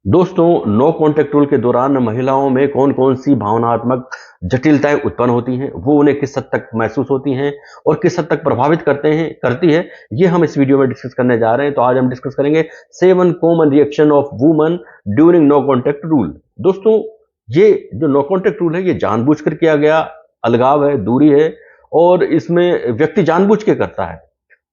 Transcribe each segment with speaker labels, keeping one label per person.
Speaker 1: दोस्तों, no contact rule के दौरान महिलाओं में कौन-कौन सी भावनात्मक जटिलताएँ उत्पन्न होती हैं, वो उन्हें किस हद तक महसूस होती हैं और किस हद तक प्रभावित करती है, ये हम इस वीडियो में डिस्कस करने जा रहे हैं। तो आज हम डिस्कस करेंगे 7 common reaction of woman during no contact rule. दोस्तों, ये जो नो कॉन्टैक्ट रूल है, ये जानबूझकर किया गया अलगाव है, दूरी है और इसमें व्यक्ति जानबूझ के करता है।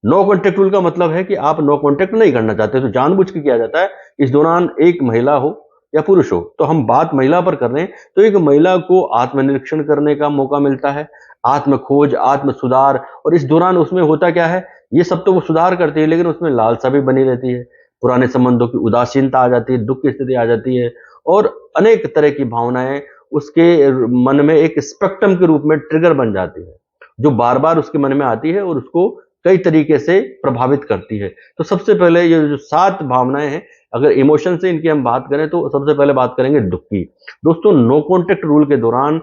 Speaker 1: नो कॉन्टैक्ट रूल का मतलब है कि आप नो कॉन्टैक्ट नहीं करना चाहते, तो जानबूझ के किया जाता है। इस दौरान एक महिला हो या पुरुष हो, तो हम बात महिला पर कर रहे हैं, तो एक महिला को आत्मनिरीक्षण करने का मौका मिलता है, आत्म खोज, आत्म सुधार। और इस दौरान उसमें होता क्या है, ये सब तो वो सुधार करती है, लेकिन उसमें लालसा भी बनी रहती है, पुराने संबंधों की उदासीनता आ जाती है, दुख की स्थिति आ जाती है और अनेक तरह की भावनाएं उसके मन में एक स्पेक्ट्रम के रूप में ट्रिगर बन जाती है, जो बार बार उसके मन में आती है और उसको कई तरीके से प्रभावित करती है। तो सबसे पहले ये जो 7 भावनाएं हैं, अगर इमोशन से इनकी हम बात करें तो सबसे पहले बात करेंगे दुख की। दोस्तों, नो कॉन्टैक्ट रूल के दौरान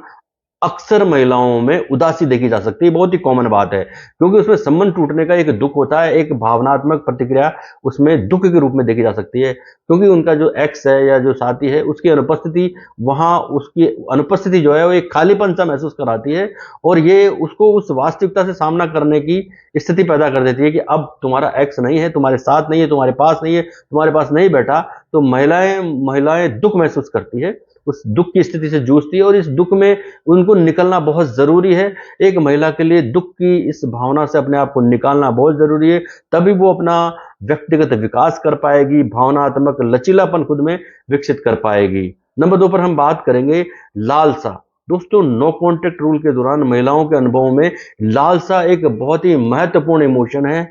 Speaker 1: अक्सर महिलाओं में उदासी देखी जा सकती है, बहुत ही कॉमन बात है, क्योंकि उसमें संबंध टूटने का एक दुख होता है, एक भावनात्मक प्रतिक्रिया उसमें दुख के रूप में देखी जा सकती है, क्योंकि उनका जो एक्स है या जो साथी है, उसकी अनुपस्थिति, वहां उसकी अनुपस्थिति जो है वो एक खालीपन सा महसूस कराती है और ये उसको उस वास्तविकता से सामना करने की स्थिति पैदा कर देती है कि अब तुम्हारा एक्स नहीं है, तुम्हारे साथ नहीं है, तुम्हारे पास नहीं है, तुम्हारे पास नहीं बैठा। तो महिलाएं महिलाएं दुख महसूस करती है, उस दुख की स्थिति से जूझती है और इस दुख में उनको निकलना बहुत जरूरी है। एक महिला के लिए दुख की इस भावना से अपने आप को निकालना बहुत जरूरी है, तभी वो अपना व्यक्तिगत विकास कर पाएगी, भावनात्मक लचीलापन खुद में विकसित कर पाएगी। नंबर 2 पर हम बात करेंगे लालसा। दोस्तों, नो कॉन्टैक्ट रूल के दौरान महिलाओं के अनुभव में लालसा एक बहुत ही महत्वपूर्ण इमोशन है।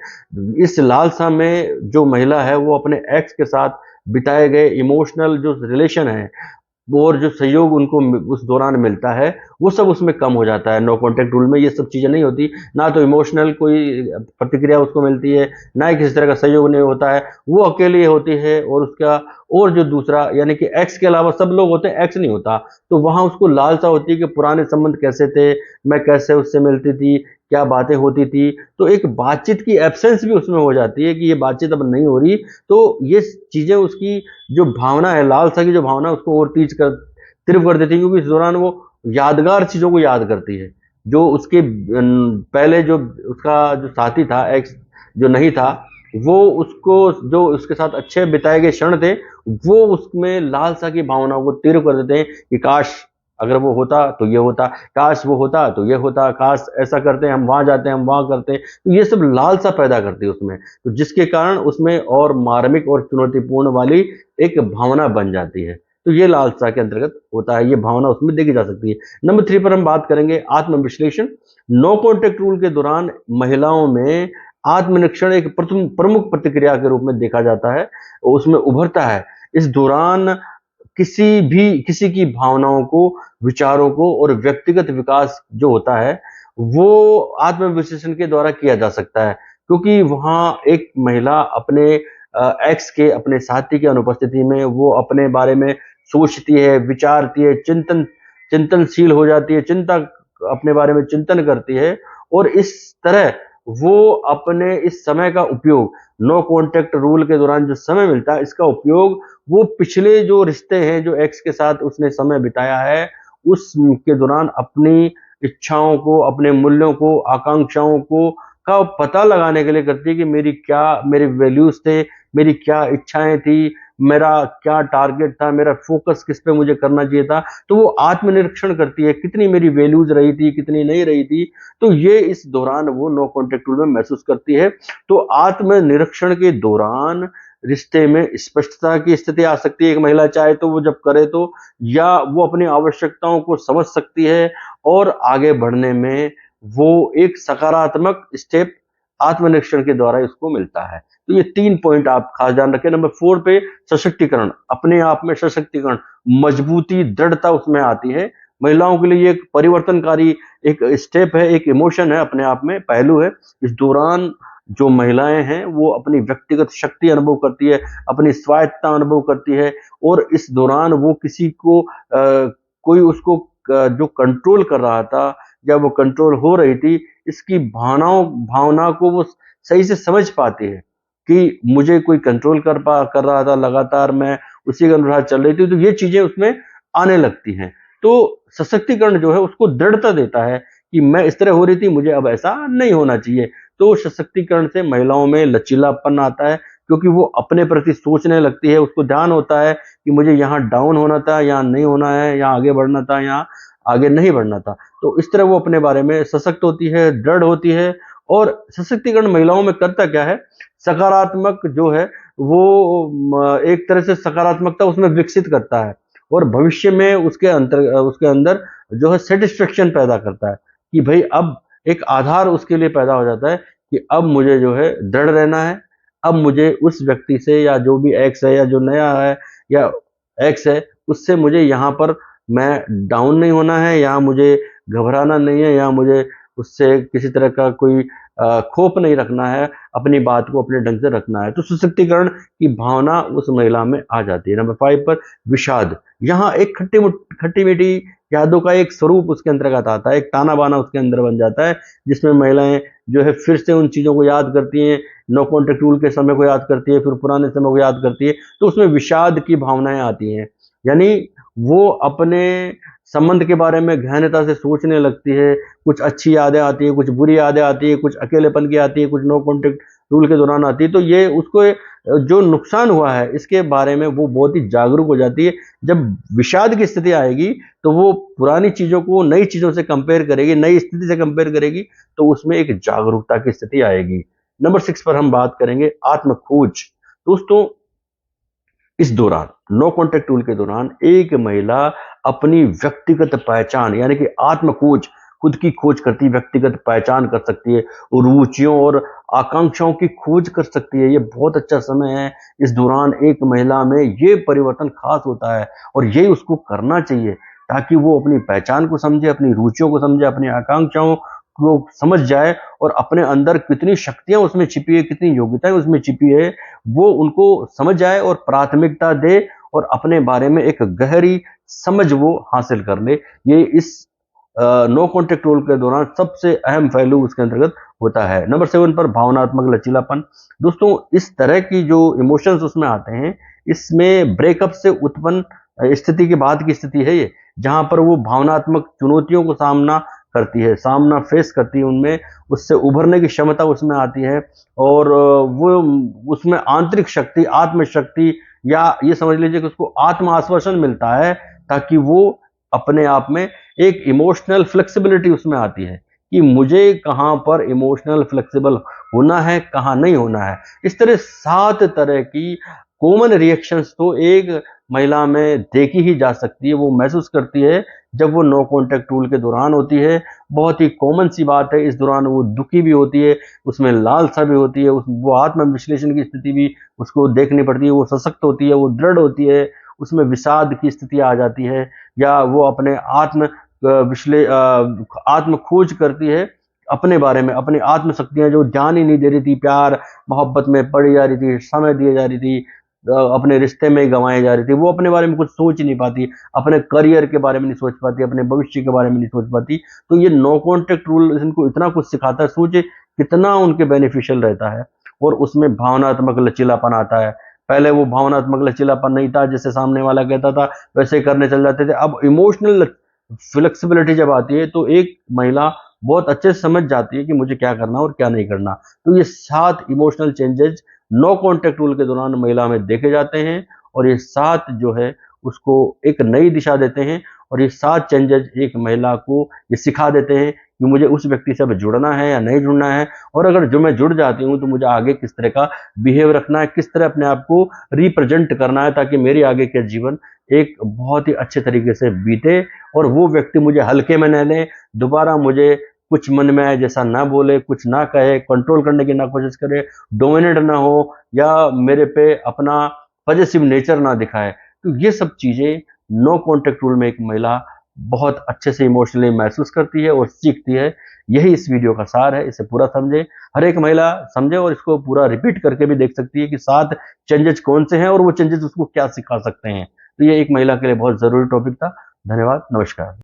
Speaker 1: इस लालसा में जो महिला है वो अपने एक्स के साथ बिताए गए इमोशनल जो रिलेशन है और जो सहयोग उनको उस दौरान मिलता है, वो सब उसमें कम हो जाता है। नो कॉन्टैक्ट रूल में ये सब चीज़ें नहीं होती, ना तो इमोशनल कोई प्रतिक्रिया उसको मिलती है, ना ही किसी तरह का सहयोग नहीं होता है, वो अकेली होती है और उसका और जो दूसरा यानी कि एक्स के अलावा सब लोग होते हैं, एक्स नहीं होता। तो वहाँ उसको लालसा होती है कि पुराने संबंध कैसे थे, मैं कैसे उससे मिलती थी, क्या बातें होती थी। तो एक बातचीत की एब्सेंस भी उसमें हो जाती है कि ये बातचीत अब नहीं हो रही, तो ये चीज़ें उसकी जो भावना है, लालसा की जो भावना है, उसको और तीव्र कर देती है, क्योंकि इस दौरान वो यादगार चीज़ों को याद करती है, जो उसके पहले जो उसका जो साथी था, एक्स जो नहीं था, वो उसको जो उसके साथ अच्छे बिताए गए क्षण थे, वो उसमें लालसा की भावनाओं को तीव्र कर देते हैं कि काश अगर वो होता तो ये होता, काश वो होता तो ये होता, काश ऐसा करते हैं, हम वहाँ जाते हैं, हम वहाँ करते हैं। तो ये सब लालसा पैदा करती है उसमें, तो जिसके कारण उसमें और मार्मिक और चुनौतीपूर्ण वाली एक भावना बन जाती है। तो ये लालसा के अंतर्गत होता है, ये भावना उसमें देखी जा सकती है। नंबर 3 पर हम बात करेंगे आत्मविश्लेषण। नो कॉन्टैक्ट रूल के दौरान महिलाओं में आत्मनिरीक्षण एक प्रमुख प्रतिक्रिया के रूप में देखा जाता है, उसमें उभरता है। इस दौरान किसी की भावनाओं को, विचारों को और व्यक्तिगत विकास जो होता है, वो आत्मविश्लेषण के द्वारा किया जा सकता है, क्योंकि वहाँ एक महिला अपने एक्स के, अपने साथी की अनुपस्थिति में वो अपने बारे में सोचती है, विचारती है, चिंतनशील हो जाती है, अपने बारे में चिंतन करती है और इस तरह वो अपने इस समय का उपयोग, नो कॉन्टैक्ट रूल के दौरान जो समय मिलता है, इसका उपयोग वो पिछले जो रिश्ते हैं, जो एक्स के साथ उसने समय बिताया है, उसके दौरान अपनी इच्छाओं को, अपने मूल्यों को, आकांक्षाओं को का पता लगाने के लिए करती है कि मेरे वैल्यूज थे, मेरी क्या इच्छाएं थी, मेरा क्या टारगेट था, मेरा फोकस किस पे मुझे करना चाहिए था। तो वो आत्मनिरीक्षण करती है, कितनी मेरी वैल्यूज रही थी, कितनी नहीं रही थी। तो ये इस दौरान वो नो कॉन्टैक्ट रूल में महसूस करती है। तो आत्मनिरीक्षण के दौरान रिश्ते में स्पष्टता की स्थिति आ सकती है। एक महिला चाहे तो वो जब करे तो, या वो अपनी आवश्यकताओं को समझ सकती है और आगे बढ़ने में वो एक सकारात्मक स्टेप आत्मनिरीक्षण के द्वारा इसको मिलता है। तो ये 3 पॉइंट आप खास ध्यान रखें। नंबर 4 पे सशक्तिकरण, अपने आप में सशक्तिकरण, मजबूती, दृढ़ता उसमें आती है। महिलाओं के लिए ये एक परिवर्तनकारी एक स्टेप है, एक इमोशन है, अपने आप में पहलू है। इस दौरान जो महिलाएं हैं वो अपनी व्यक्तिगत शक्ति अनुभव करती है, अपनी स्वायत्तता अनुभव करती है और इस दौरान वो किसी को कोई उसको जो कंट्रोल कर रहा था या वो कंट्रोल हो रही थी, इसकी भावना को वो सही से समझ पाती है कि मुझे कोई कंट्रोल कर रहा था, लगातार मैं उसी के अनुसार चल रही थी, तो ये चीजें उसमें आने लगती हैं। तो सशक्तिकरण जो है उसको दृढ़ता देता है कि मैं इस तरह हो रही थी, मुझे अब ऐसा नहीं होना चाहिए। तो सशक्तिकरण से महिलाओं में लचीलापन आता है, क्योंकि वो अपने प्रति सोचने लगती है, उसको ध्यान होता है कि मुझे यहाँ डाउन होना था, यहाँ नहीं होना है, यहाँ आगे बढ़ना था, यहाँ आगे नहीं बढ़ना था। तो इस तरह वो अपने बारे में सशक्त होती है, दृढ़ होती है। और सशक्तिकरण महिलाओं में करता क्या है, सकारात्मक जो है वो एक तरह से सकारात्मकता उसमें विकसित करता है, और भविष्य में उसके अंदर जो है सेटिस्फेक्शन पैदा करता है कि भाई अब एक आधार उसके लिए पैदा हो जाता है कि अब मुझे जो है दृढ़ रहना है, अब मुझे उस व्यक्ति से या जो भी एक्स है या जो नया है या एक्स है उससे मुझे यहाँ पर मैं डाउन नहीं होना है, यहाँ मुझे घबराना नहीं है, यहाँ मुझे उससे किसी तरह का कोई खोप नहीं रखना है, अपनी बात को अपने ढंग से रखना है। तो सशक्तिकरण की भावना उस महिला में आ जाती है। नंबर 5 पर विषाद। यहाँ एक खट्टी मीठी यादों का एक स्वरूप उसके अंतर्गत आता है, एक ताना बाना उसके अंदर बन जाता है, जिसमें महिलाएं जो है फिर से उन चीजों को याद करती हैं, नो कॉन्टेक्ट रूल के समय को याद करती है, फिर पुराने समय को याद करती है। तो उसमें विषाद की भावनाएं आती हैं, यानी वो अपने संबंध के बारे में गहनता से सोचने लगती है। कुछ अच्छी यादें आती है, कुछ बुरी यादें आती है, कुछ अकेलेपन की आती है, कुछ नो कॉन्टेक्ट रूल के दौरान आती है। तो ये उसको जो नुकसान हुआ है इसके बारे में वो बहुत ही जागरूक हो जाती है। जब विषाद की स्थिति आएगी तो वो पुरानी चीजों को नई चीजों से कंपेयर करेगी, नई स्थिति से कंपेयर करेगी, तो उसमें एक जागरूकता की स्थिति आएगी। नंबर 6 पर हम बात करेंगे आत्म खोज। दोस्तों, इस दौरान नो कॉन्टेक्ट रूल के दौरान एक महिला अपनी व्यक्तिगत पहचान यानी कि आत्म खोज, खुद की खोज करती है, व्यक्तिगत पहचान कर सकती है, रुचियों और आकांक्षाओं की खोज कर सकती है। ये बहुत अच्छा समय है। इस दौरान एक महिला में ये परिवर्तन खास होता है और यही उसको करना चाहिए, ताकि वो अपनी पहचान को समझे, अपनी रुचियों को समझे, अपनी आकांक्षाओं को समझ जाए और अपने अंदर कितनी शक्तियां उसमें छिपी है, कितनी योग्यताएं उसमें छिपी है, वो उनको समझ जाए और प्राथमिकता दे और अपने बारे में एक गहरी समझ वो हासिल कर ले। ये इस नो कॉन्टेक्ट रूल के दौरान सबसे अहम पहलू उसके अंतर्गत होता है। नंबर 7 पर भावनात्मक लचीलापन। दोस्तों, इस तरह की जो इमोशंस उसमें आते हैं, इसमें ब्रेकअप से उत्पन्न स्थिति के बाद की स्थिति है ये, जहां पर वो भावनात्मक चुनौतियों को सामना करती है, सामना फेस करती है, उनमें उससे उभरने की क्षमता उसमें आती है, और वो उसमें आंतरिक शक्ति, आत्मशक्ति, या ये समझ लीजिए कि उसको आत्म आश्वासन मिलता है, ताकि वो अपने आप में एक इमोशनल फ्लेक्सिबिलिटी उसमें आती है कि मुझे कहाँ पर इमोशनल फ्लेक्सिबल होना है, कहाँ नहीं होना है। इस तरह 7 तरह की कॉमन रिएक्शंस तो एक महिला में देखी ही जा सकती है, वो महसूस करती है जब वो नो कॉन्टेक्ट रूल के दौरान होती है। बहुत ही कॉमन सी बात है। इस दौरान वो दुखी भी होती है, उसमें लालसा भी होती है, वो आत्म विश्लेषण की स्थिति भी उसको देखनी पड़ती है, वो सशक्त होती है, वो दृढ़ होती है, उसमें विषाद की स्थिति आ जाती है, या वो अपने आत्म खोज करती है अपने बारे में, अपनी आत्म शक्तियां जो ध्यान ही नहीं दे रही थी, प्यार मोहब्बत में पड़ी जा रही थी, समय दिए जा रही थी, अपने रिश्ते में गंवाई जा रही थी, वो अपने बारे में कुछ सोच ही नहीं पाती, अपने करियर के बारे में नहीं सोच पाती, अपने भविष्य के बारे में नहीं सोच पाती। तो ये नो कॉन्टेक्ट रूल इनको इतना कुछ सिखाता है, सोचे कितना उनके बेनिफिशियल रहता है। और उसमें भावनात्मक लचीलापन आता है। पहले वो भावनात्मक लचीलापन नहीं था, जैसे सामने वाला कहता था वैसे करने चल जाते थे। अब इमोशनल फ्लेक्सिबिलिटी जब आती है तो एक महिला बहुत अच्छे से समझ जाती है कि मुझे क्या करना और क्या नहीं करना। तो ये 7 emotional changes no contact rule के दौरान महिला में देखे जाते हैं, और ये 7 जो है उसको एक नई दिशा देते हैं, और ये 7 चेंजेस एक महिला को ये सिखा देते हैं कि मुझे उस व्यक्ति से अब जुड़ना है या नहीं जुड़ना है, और अगर जो मैं जुड़ जाती हूँ तो मुझे आगे किस तरह का बिहेव रखना है, किस तरह अपने आप को रिप्रेजेंट करना है, ताकि मेरी आगे का जीवन एक बहुत ही अच्छे तरीके से बीते, और वो व्यक्ति मुझे हल्के में न ले, दोबारा मुझे कुछ मन में आए जैसा ना बोले, कुछ ना कहे, कंट्रोल करने की ना कोशिश करे, डोमिनेट ना हो, या मेरे पे अपना पॉजिटिव नेचर ना दिखाए। तो ये सब चीजें नो कॉन्टेक्ट रूल में एक महिला बहुत अच्छे से इमोशनली महसूस करती है और सीखती है। यही इस वीडियो का सार है। इसे पूरा समझे, हर एक महिला समझे, और इसको पूरा रिपीट करके भी देख सकती है कि 7 चेंजेस कौन से हैं और वो चेंजेस उसको क्या सिखा सकते हैं। तो ये एक महिला के लिए बहुत जरूरी टॉपिक था। धन्यवाद, नमस्कार।